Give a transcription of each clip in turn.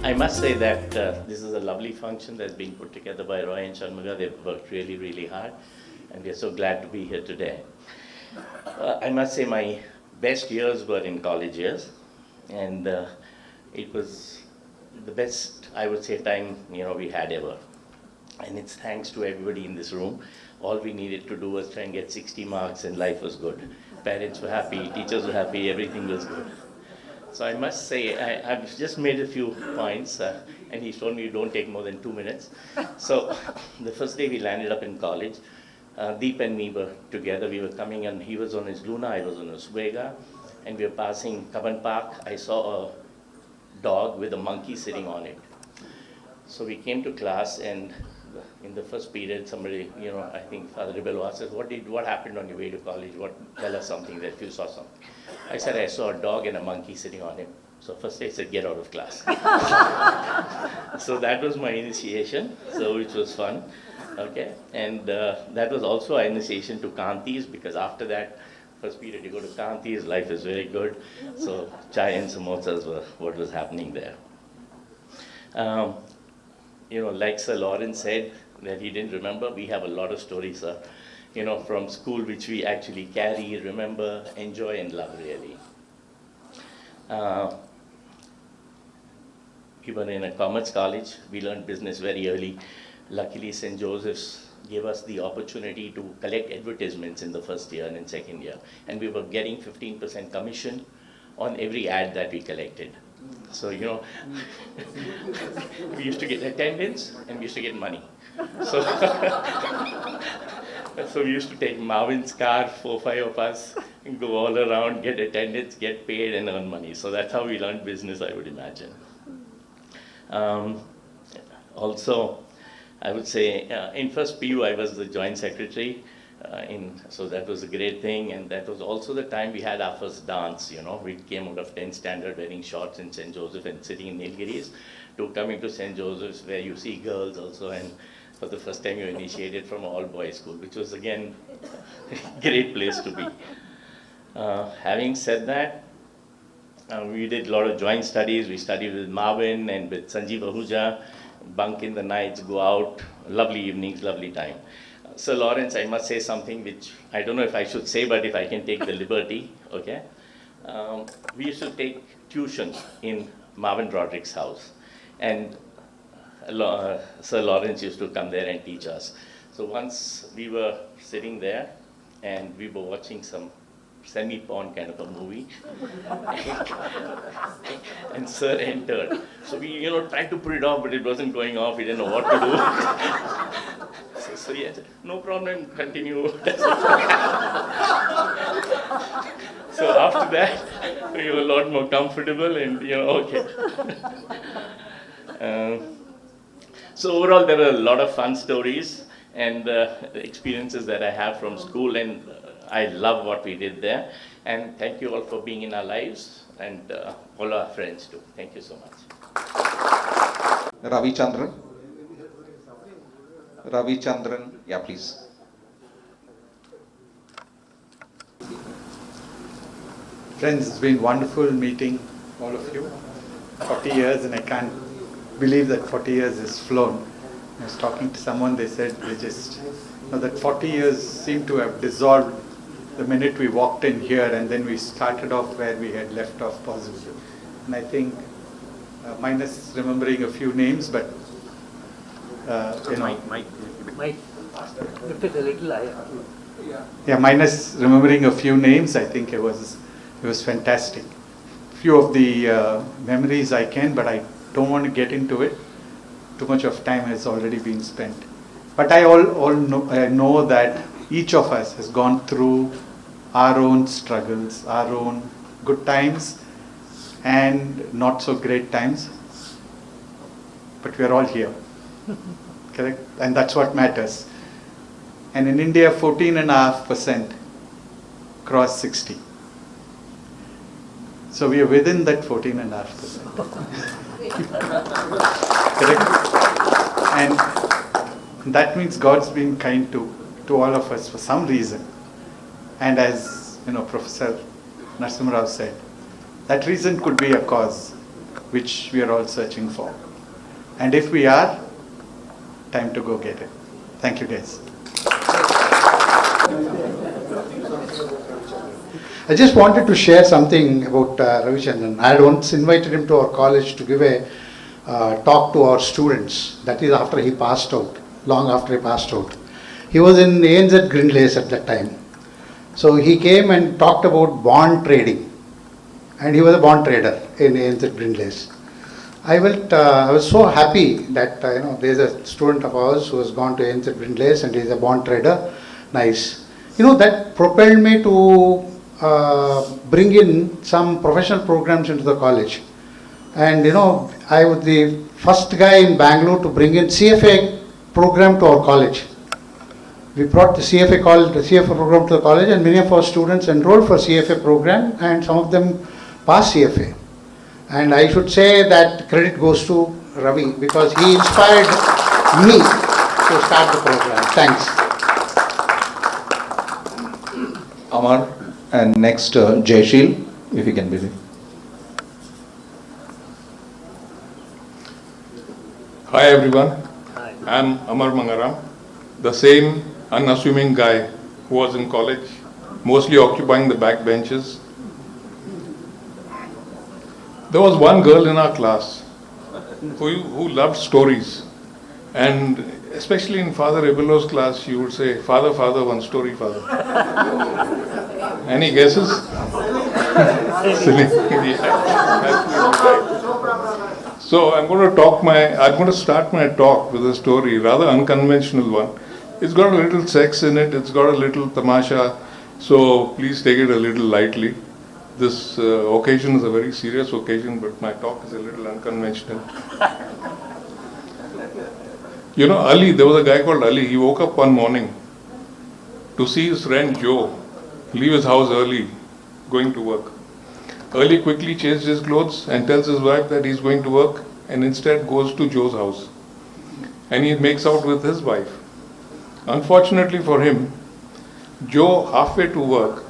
I must say that this is a lovely function that's been put together by Roy and Shanmuga. They've worked really, really hard, and we're so glad to be here today. I must say my best years were in college years, and it was the best, I would say, time we had ever. And it's thanks to everybody in this room. All we needed to do was try and get 60 marks, and life was good. Parents were happy, teachers were happy, everything was good. So I must say, I've just made a few points, and he told me don't take more than 2 minutes. So the first day we landed up in college, Deep and me were together. We were coming, and he was on his Luna, I was on his Vega, and we were passing Kaban Park. I saw a dog with a monkey sitting on it. So we came to class, and in the first period, somebody, I think Father Rebello asked us, what happened on your way to college? Tell us something that you saw something. I said, I saw a dog and a monkey sitting on him. So first I said, get out of class. So that was my initiation, so which was fun. Okay, and that was also an initiation to Kantis, because after that, first period you go to Kantis, life is very good. So chai and samosas were what was happening there. Like Sir Lawrence said, that he didn't remember, we have a lot of stories, sir, from school, which we actually carry, remember, enjoy, and love, really. We were in a commerce college. We learned business very early. Luckily, St. Joseph's gave us the opportunity to collect advertisements in the first year and in second year. And we were getting 15% commission on every ad that we collected. So, we used to get attendance and we used to get money. So, so we used to take Marvin's car, 4 or 5 of us, and go all around, get attendance, get paid, and earn money. So that's how we learned business, I would imagine. Also, I would say in first PU, I was the joint secretary. So that was a great thing, and that was also the time we had our first dance. We came out of 10th standard wearing shorts in St. Joseph and sitting in Nilgiris, to coming to St. Joseph's, where you see girls also, and for the first time you initiated from an all-boys school, which was again a great place to be. Having said that, we did a lot of joint studies. We studied with Marvin and with Sanjeev Ahuja, bunk in the nights, go out, lovely evenings, lovely time. Sir Lawrence, I must say something which I don't know if I should say, but if I can take the liberty, okay? We used to take tuition in Marvin Roderick's house, and Sir Lawrence used to come there and teach us. So once we were sitting there, and we were watching some semi-porn kind of a movie, and Sir entered. So we, tried to put it off, but it wasn't going off. We didn't know what to do. So he said, no problem, continue. So after that, we were a lot more comfortable, and okay. So overall, there were a lot of fun stories and experiences that I have from school, and I love what we did there. And thank you all for being in our lives, and all our friends too. Thank you so much. Ravi Chandran, yeah, please. Friends, it's been wonderful meeting all of you. 40 years, and I can't believe that 40 years has flown. I was talking to someone, they said that 40 years seem to have dissolved the minute we walked in here, and then we started off where we had left off possibly. And I think, minus remembering a few names, but Mike, lift it a little higher. Yeah, minus remembering a few names, I think it was fantastic. Few of the memories I can, but I don't want to get into it. Too much of time has already been spent. But I know that each of us has gone through our own struggles, our own good times and not so great times. But we are all here, correct? And that's what matters. And in India, 14.5% cross 60. So we are within that 14.5%. Correct? And that means God's been kind to all of us for some reason. And as Professor Narasimha Rao said, that reason could be a cause. which we are all searching for. And if we are, time to go get it. Thank you, guys. I just wanted to share something about Ravichandran. I had once invited him to our college to give a talk to our students. That is after he passed out, long after he passed out. He was in ANZ Grindlace at that time. So he came and talked about bond trading. And he was a bond trader in ANZ Grindlace. I was so happy that there's a student of ours who has gone to ANZ Grindlace and he's a bond trader. Nice. That propelled me to bring in some professional programs into the college. And I was the first guy in Bangalore to bring in CFA program to our college. We brought the CFA program to the college, and many of our students enrolled for CFA program, and some of them passed CFA. And I should say that credit goes to Ravi because he inspired me to start the program. Thanks. Amar, and next Jayashil, if you can be there. Hi everyone, Hi. I'm Amar Mangaram, the same unassuming guy who was in college, mostly occupying the back benches. There was one girl in our class who loved stories, and especially in Father Ebelo's class, she would say, "Father, Father, one story, Father." Any guesses? Silly. So I'm going to start my talk with a story, rather unconventional one. It's got a little sex in it, it's got a little tamasha, so please take it a little lightly. This occasion is a very serious occasion, but my talk is a little unconventional. Ali, there was a guy called Ali. He woke up one morning to see his friend Joe leave his house early, going to work. Ali quickly changed his clothes and tells his wife that he's going to work, and instead goes to Joe's house. And he makes out with his wife. Unfortunately for him, Joe, halfway to work,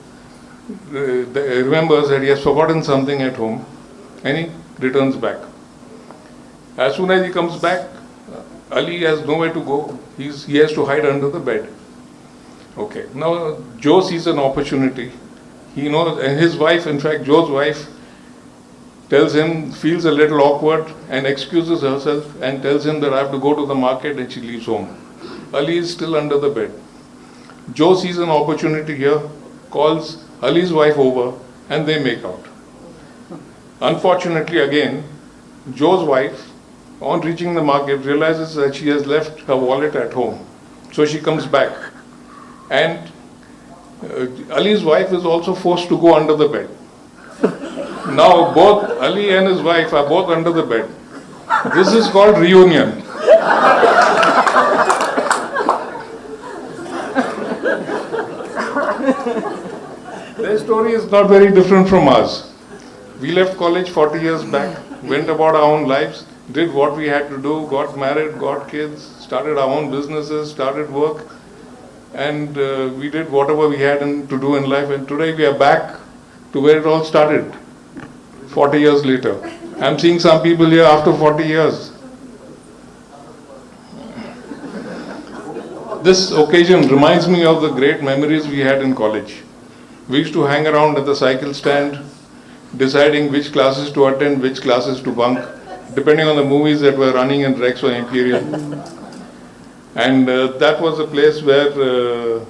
remembers that he has forgotten something at home, and he returns back. As soon as he comes back, Ali has nowhere to go. He has to hide under the bed. Okay. Now Joe sees an opportunity. He knows, and his wife, in fact, Joe's wife, tells him, feels a little awkward and excuses herself and tells him that I have to go to the market, and she leaves home. Ali is still under the bed. Joe sees an opportunity here, calls Ali's wife over, and they make out. Unfortunately, again, Joe's wife, on reaching the market, realizes that she has left her wallet at home. So she comes back. And Ali's wife is also forced to go under the bed. Now both Ali and his wife are both under the bed. This is called reunion. Their story is not very different from ours. We left college 40 years back, went about our own lives, did what we had to do, got married, got kids, started our own businesses, started work, and we did whatever we had to do in life, and today we are back to where it all started 40 years later. I'm seeing some people here after 40 years. This occasion reminds me of the great memories we had in college. We used to hang around at the cycle stand, deciding which classes to attend, which classes to bunk, depending on the movies that were running in Rex or Imperial. And that was a place where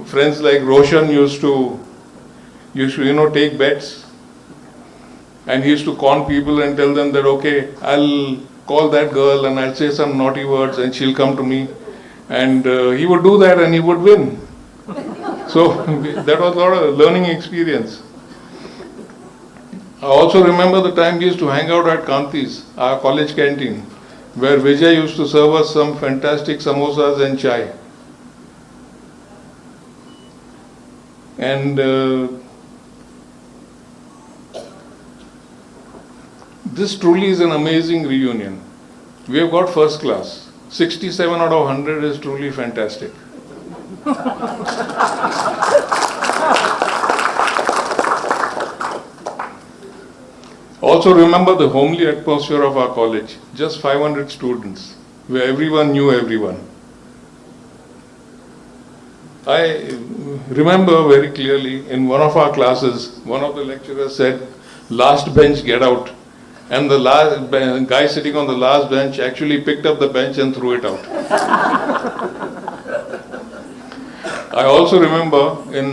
friends like Roshan used to take bets. And he used to con people and tell them that, okay, I'll call that girl and I'll say some naughty words and she'll come to me. And he would do that and he would win. So that was a lot of learning experience. I also remember the time we used to hang out at Kanti's, our college canteen, where Vijay used to serve us some fantastic samosas and chai. And this truly is an amazing reunion. We have got first class. 67 out of 100 is truly fantastic. Also remember the homely atmosphere of our college. Just 500 students, where everyone knew everyone. I remember very clearly in one of our classes, one of the lecturers said, "Last bench, get out." And the guy sitting on the last bench actually picked up the bench and threw it out. I also remember in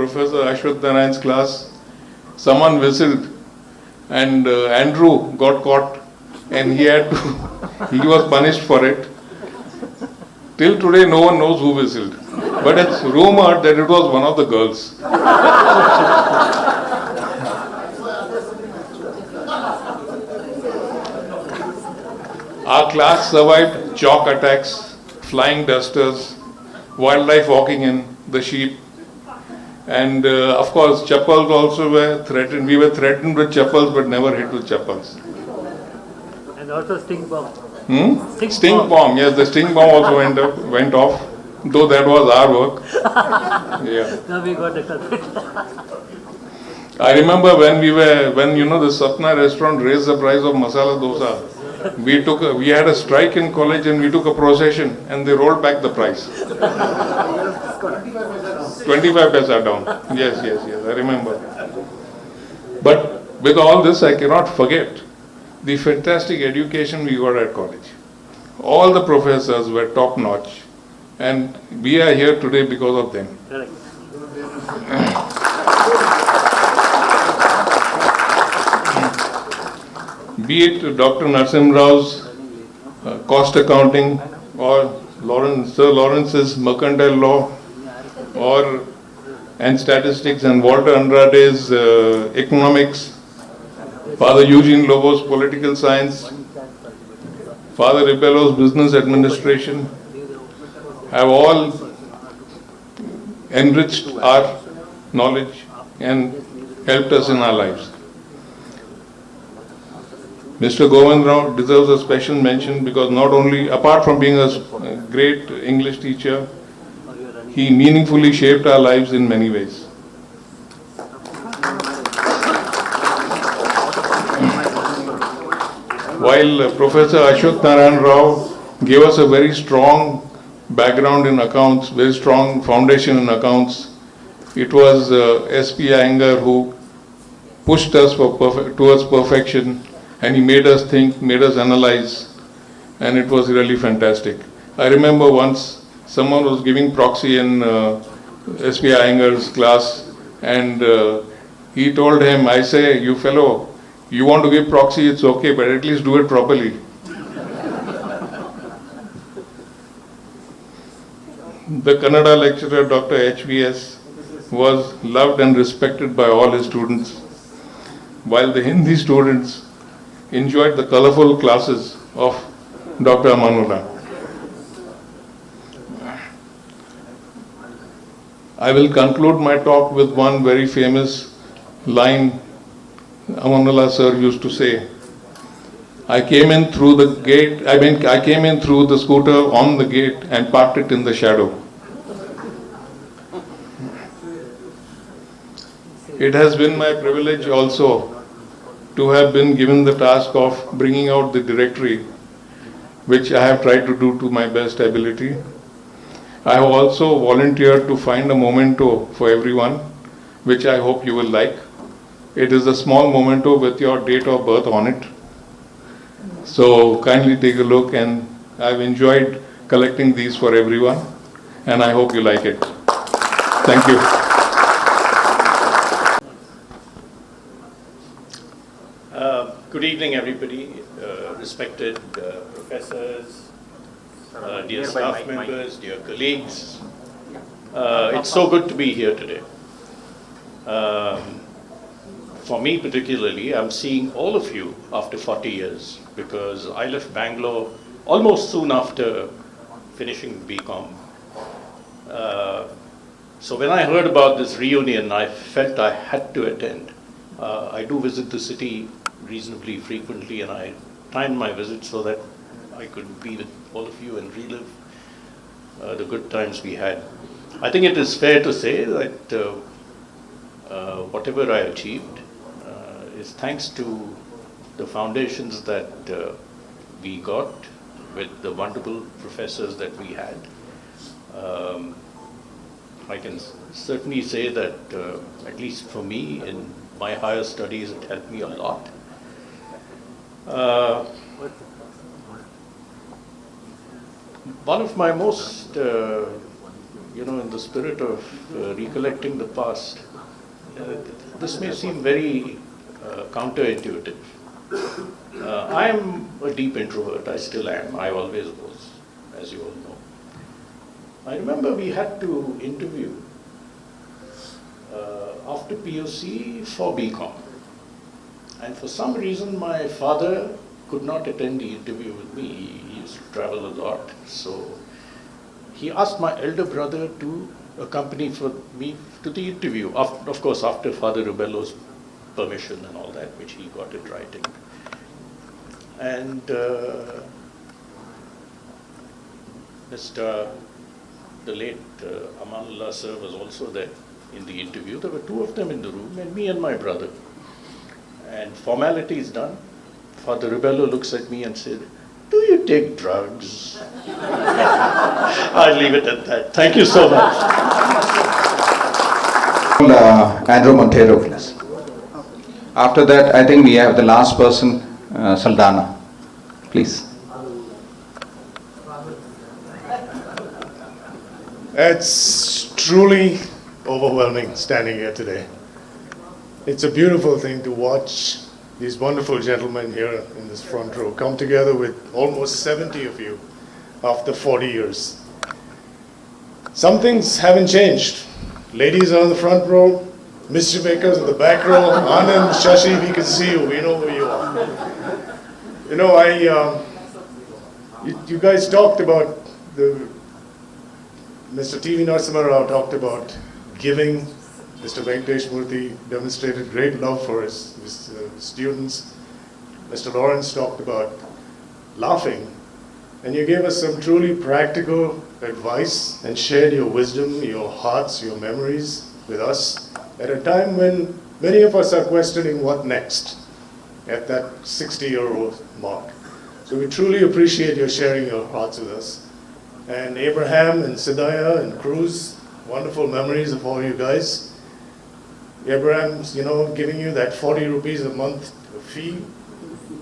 Professor Ashwath Narayan's class, someone whistled and Andrew got caught and he was punished for it. Till today, no one knows who whistled. But it's rumored that it was one of the girls. Our class survived chalk attacks, flying dusters, wildlife walking in, the sheep, and of course chappals also were threatened. We were threatened with chappals but never hit with chappals. And also stink bomb. Stink bomb, yes, the stink bomb also went off, though that was our work. Yeah. Now we got the culprit. I remember when the Sapna restaurant raised the price of masala dosa. We had a strike in college and we took a procession and they rolled back the price. 25 paisa down. Yes, I remember. But with all this, I cannot forget the fantastic education we got at college. All the professors were top notch and we are here today because of them. Correct. Be it Dr. Narsim Rao's cost accounting or Sir Lawrence's mercantile law and statistics and Walter Andrade's economics, Father Eugene Lobo's political science, Father Ribello's business administration have all enriched our knowledge and helped us in our lives. Mr. Govind Rao deserves a special mention because not only, apart from being a great English teacher, he meaningfully shaped our lives in many ways. While Professor Ashwath Narayan Rao gave us a very strong background in accounts, very strong foundation in accounts, it was S.P. Iyengar who pushed us towards perfection. And he made us think, made us analyze, and it was really fantastic. I remember once someone was giving proxy in S.P. Iyengar's class, and he told him, "I say, you fellow, you want to give proxy, it's okay, but at least do it properly." The Kannada lecturer, Dr. H.V.S., was loved and respected by all his students, while the Hindi students enjoyed the colorful classes of Dr. Amanullah. I will conclude my talk with one very famous line Amanullah sir used to say. I came in through the scooter on the gate and parked it in the shadow. It has been my privilege also to have been given the task of bringing out the directory, which I have tried to do to my best ability. I have also volunteered to find a memento for everyone, which I hope you will like. It is a small memento with your date of birth on it. So kindly take a look, and I've enjoyed collecting these for everyone, and I hope you like it. Thank you. Good evening, everybody, respected professors, dear staff members, dear colleagues. It's so good to be here today. For me particularly, I'm seeing all of you after 40 years because I left Bangalore almost soon after finishing BCom. So when I heard about this reunion, I felt I had to attend. I do visit the city reasonably frequently, and I timed my visit so that I could be with all of you and relive the good times we had. I think it is fair to say that whatever I achieved is thanks to the foundations that we got with the wonderful professors that we had, I can certainly say that, at least for me, in my higher studies, it helped me a lot. One of my most, in the spirit of recollecting the past, this may seem very counterintuitive. I am a deep introvert, I still am, I always was, as you all know. I remember we had to interview after POC for BCom. And for some reason my father could not attend the interview with me. He used to travel a lot. So he asked my elder brother to accompany me to the interview. Of course, after Father Rubello's permission and all that, which he got in writing. And the late Amanullah sir was also there in the interview. There were two of them in the room, and me and my brother. And formality is done. Father Rubello looks at me and said, "Do you take drugs?" I'll leave it at that. Thank you so much. Andrew Montero, please. After that, I think we have the last person, Saldana. Please. It's truly overwhelming standing here today. It's a beautiful thing to watch these wonderful gentlemen here in this front row come together with almost 70 of you after 40 years. Some things haven't changed. Ladies are in the front row, mischief makers in the back row. Anand, Shashi, we can see you, we know who you are. You know, you guys talked about Mr. T.V. Narasimha Rao talked about giving. Mr. Venkatesh Murthy demonstrated great love for his students. Mr. Lawrence talked about laughing. And you gave us some truly practical advice and shared your wisdom, your hearts, your memories with us at a time when many of us are questioning what next at that 60-year-old mark. So we truly appreciate your sharing your hearts with us. And Abraham and Siddhaya and Cruz, wonderful memories of all you guys. Abraham's, giving you that 40 rupees a month fee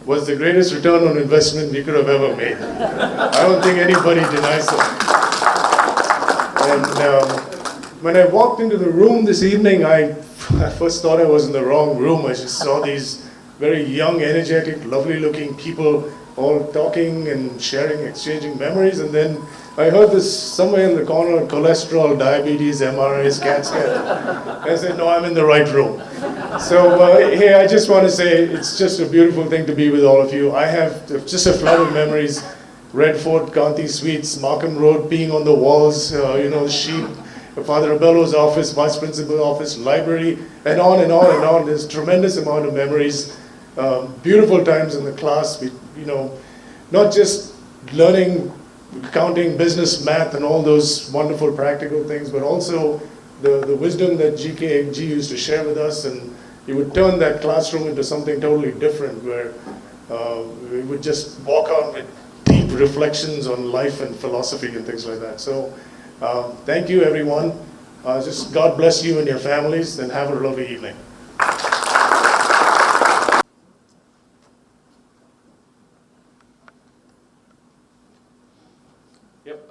was the greatest return on investment we could have ever made. I don't think anybody denies that. And when I walked into the room this evening, I first thought I was in the wrong room. I just saw these very young, energetic, lovely-looking people all talking and sharing, exchanging memories, and then I heard this somewhere in the corner, cholesterol, diabetes, MRIs, CAT scan. I said, no, I'm in the right room. So, hey, I just want to say it's just a beautiful thing to be with all of you. I have just a flood of memories. Red Fort, Kanti Suites, Markham Road, being on the walls, sheep, Father Abello's office, Vice Principal office, library, and on and on and on. There's a tremendous amount of memories. Beautiful times in the class. Not just learning accounting, business, math, and all those wonderful practical things, but also the wisdom that GKG used to share with us, and he would turn that classroom into something totally different, where we would just walk out with deep reflections on life and philosophy and things like that. So thank you, everyone. Just God bless you and your families, and have a lovely evening. Yep.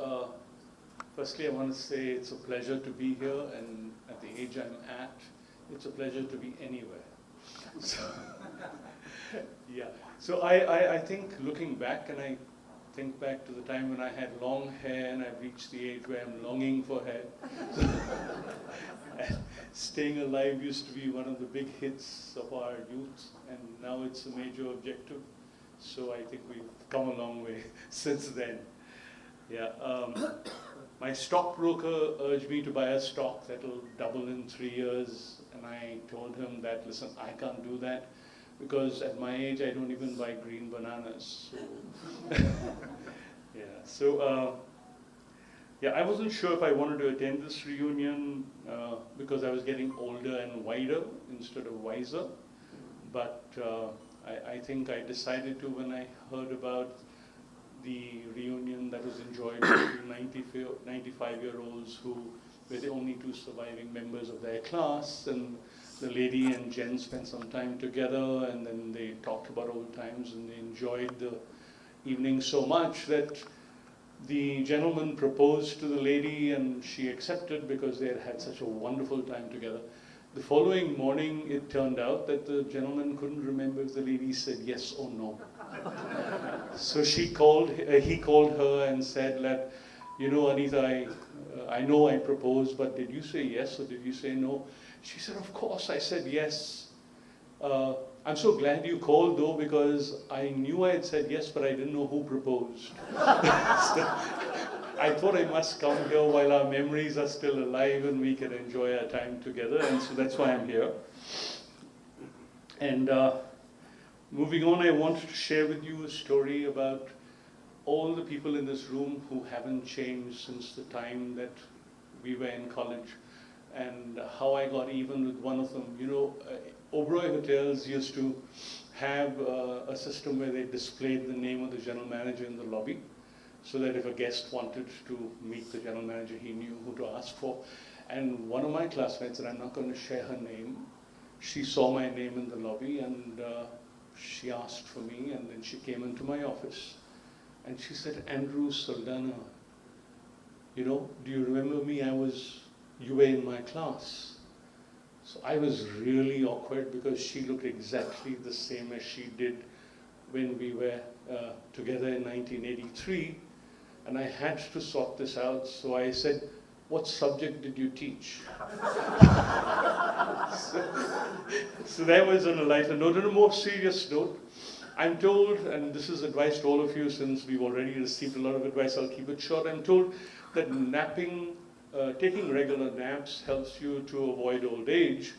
Firstly, I want to say it's a pleasure to be here, and at the age I'm at, it's a pleasure to be anywhere. So, yeah. So I think looking back, and I think back to the time when I had long hair, and I've reached the age where I'm longing for hair. And staying alive used to be one of the big hits of our youth, and now it's a major objective. So I think we've come a long way since then. Yeah, my stockbroker urged me to buy a stock that'll double in 3 years, and I told him that, listen, I can't do that, because at my age I don't even buy green bananas. So, yeah, I wasn't sure if I wanted to attend this reunion because I was getting older and wider instead of wiser, but I think I decided to when I heard about the reunion that was enjoyed with 95-year-olds who were the only two surviving members of their class, and the lady and Jen spent some time together, and then they talked about old times, and they enjoyed the evening so much that the gentleman proposed to the lady and she accepted because they had had such a wonderful time together. The following morning, it turned out that the gentleman couldn't remember if the lady said yes or no. So he called her and said that, you know, Anita, I know I proposed, but did you say yes or did you say no? She said, of course, I said yes. I'm so glad you called though, because I knew I had said yes, but I didn't know who proposed. So I thought I must come here while our memories are still alive and we can enjoy our time together, and so that's why I'm here. And moving on, I wanted to share with you a story about all the people in this room who haven't changed since the time that we were in college, and how I got even with one of them. You know, Oberoi Hotels used to have a system where they displayed the name of the general manager in the lobby, so that if a guest wanted to meet the general manager, he knew who to ask for. And one of my classmates, and I'm not going to share her name, she saw my name in the lobby and she asked for me, and then she came into my office and she said, Andrew Saldana, you know, do you remember me? You were in my class. So I was really awkward because she looked exactly the same as she did when we were together in 1983. And I had to sort this out, so I said, what subject did you teach? So that was on a lighter note. On a more serious note, I'm told, and this is advice to all of you since we've already received a lot of advice, I'll keep it short. I'm told that napping, taking regular naps helps you to avoid old age.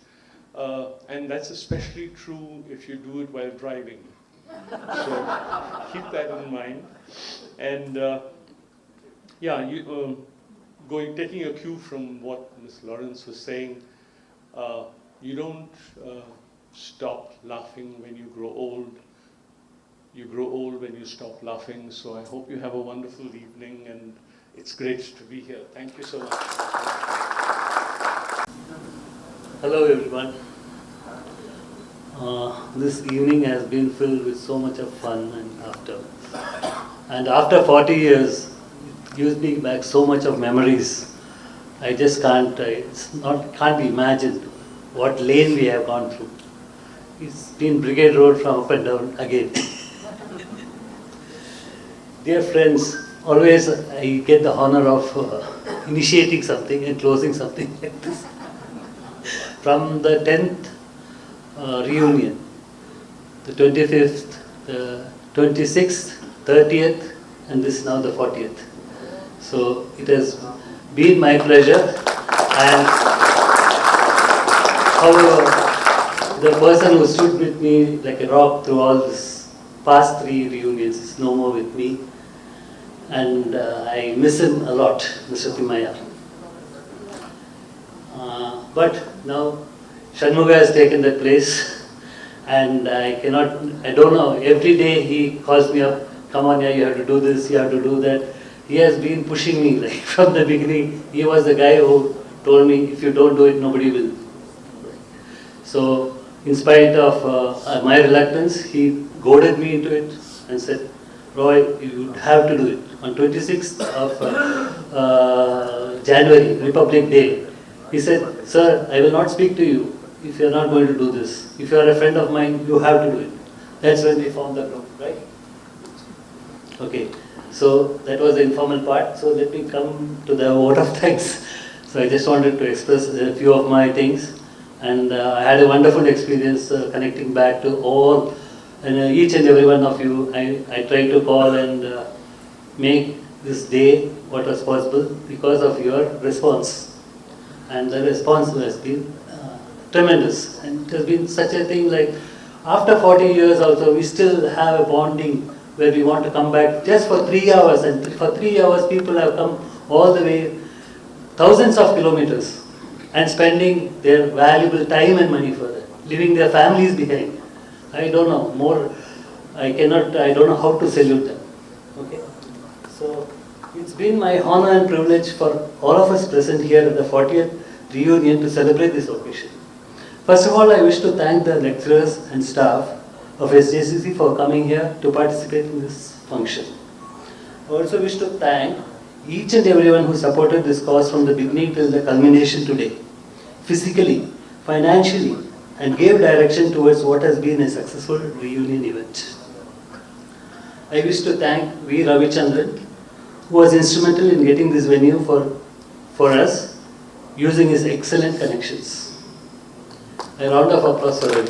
And that's especially true if you do it while driving. So keep that in mind. And taking a cue from what Ms. Lawrence was saying, you don't stop laughing when you grow old. You grow old when you stop laughing. So I hope you have a wonderful evening, and it's great to be here. Thank you so much. Hello everyone. This evening has been filled with so much of fun and laughter. And after 40 years, it gives me back so much of memories. I just can't be imagined what lane we have gone through. It's been Brigade Road from up and down again. Dear friends, always I get the honor of initiating something and closing something like this. From the 10th reunion, the 25th, the 26th, 30th, and this is now the 40th. So it has been my pleasure, and however, the person who stood with me like a rock through all this past 3 reunions is no more with me, and I miss him a lot, Mr. Timaya. But now Shanmuga has taken that place, and I don't know, every day he calls me up, come on, yeah, you have to do this, you have to do that. He has been pushing me like from the beginning. He was the guy who told me, if you don't do it, nobody will. So, in spite of my reluctance, he goaded me into it and said, Roy, you have to do it. On 26th of January, Republic Day, he said, sir, I will not speak to you if you are not going to do this. If you are a friend of mine, you have to do it. That's when we formed the group, right? Okay, so that was the informal part. So let me come to the vote of thanks. So I just wanted to express a few of my things. And I had a wonderful experience connecting back to all, and each and every one of you. I tried to call and make this day what was possible because of your response. And the response has been tremendous. And it has been such a thing like, after 40 years also, we still have a bonding where we want to come back just for 3 hours. And for 3 hours, people have come all the way, thousands of kilometers, and spending their valuable time and money for that, leaving their families behind. I don't know more. I don't know how to salute them. Okay. So it's been my honor and privilege for all of us present here at the 40th reunion to celebrate this occasion. First of all, I wish to thank the lecturers and staff of SJCC for coming here to participate in this function. I also wish to thank each and everyone who supported this cause from the beginning till the culmination today, physically, financially, and gave direction towards what has been a successful reunion event. I wish to thank V. Ravichandran, who was instrumental in getting this venue for us, using his excellent connections. A round of applause for him.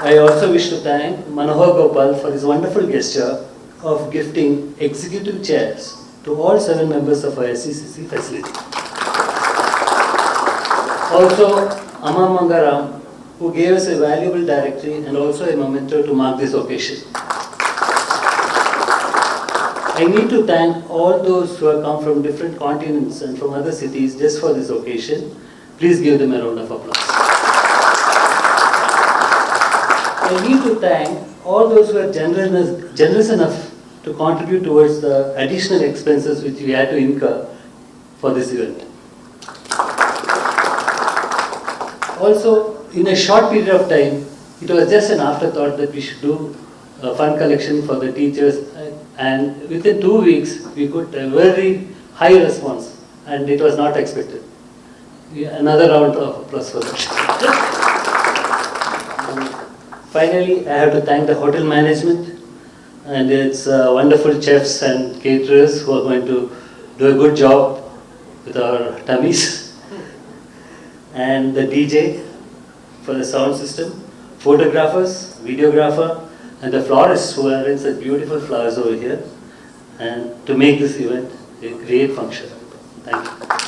I also wish to thank Manohar Gopal for his wonderful gesture of gifting executive chairs to all 7 members of our SJCC facility. Also, Amma Mangaram, who gave us a valuable directory and also a memento to mark this occasion. I need to thank all those who have come from different continents and from other cities just for this occasion. Please give them a round of applause. I need to thank all those who are generous enough to contribute towards the additional expenses which we had to incur for this event. Also, in a short period of time, it was just an afterthought that we should do a fund collection for the teachers, and within 2 weeks, we got a very high response, and it was not expected. Another round of applause for that. Finally, I have to thank the hotel management and its wonderful chefs and caterers who are going to do a good job with our tummies, and the DJ for the sound system, photographers, videographer, and the florists who arranged such beautiful flowers over here, and to make this event a great function. Thank you.